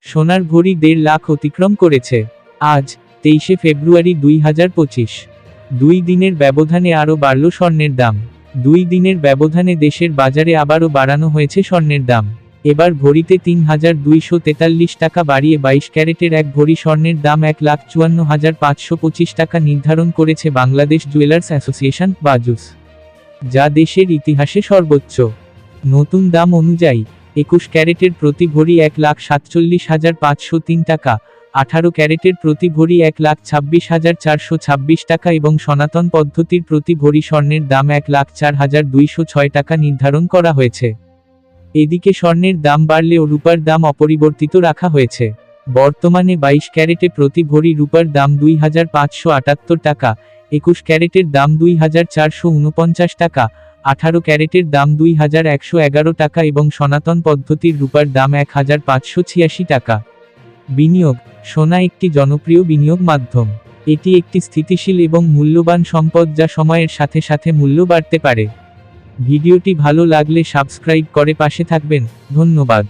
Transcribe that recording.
সোনার ভরি 1.5 লাখ অতিক্রম করেছে। আজ 23শে ফেব্রুয়ারি 2025। 2 দিনের ব্যবধানে আরও বাড়ল স্বর্ণের দাম। 2 দিনের ব্যবধানে দেশের বাজারে আবারও বাড়ানো হয়েছে স্বর্ণের দাম। এবার ভরিতে 3,243 টাকা বাড়িয়ে 22 ক্যারেটের এক ভরি স্বর্ণের দাম 1,54,525 টাকা নির্ধারণ করেছে বাংলাদেশ জুয়েলার্স অ্যাসোসিয়েশন বাজুস, যা দেশের ইতিহাসে সর্বোচ্চ। নতুন দাম অনুযায়ী 21 ক্যারেটের প্রতি ভরি 1,47,503 টাকা, 18 ক্যারেটের প্রতি ভরি 1,26,426 টাকা এবং সনাতন পদ্ধতির প্রতি ভরি স্বর্ণের দাম 1,04,206 টাকা নির্ধারণ করা হয়েছে। এদিকে স্বর্ণের দাম বাড়লেও রূপার দাম অপরিবর্তিত রাখা হয়েছে। বর্তমানে 22 ক্যারেটে প্রতি ভরি রূপার দাম 2,578 টাকা, 21 ক্যারেটের দাম 2,449 টাকা, 18 ক্যারেটের দাম 2,111 টাকা এবং সনাতন পদ্ধতির রূপার দাম 1,586 টাকা। বিনিয়োগ: সোনা একটি জনপ্রিয় বিনিয়োগ মাধ্যম। এটি একটি স্থিতিশীল এবং মূল্যবান সম্পদ যা সময়ের সাথে সাথে মূল্য বাড়তে পারে। ভিডিওটি ভালো লাগলে সাবস্ক্রাইব করে পাশে থাকবেন। ধন্যবাদ।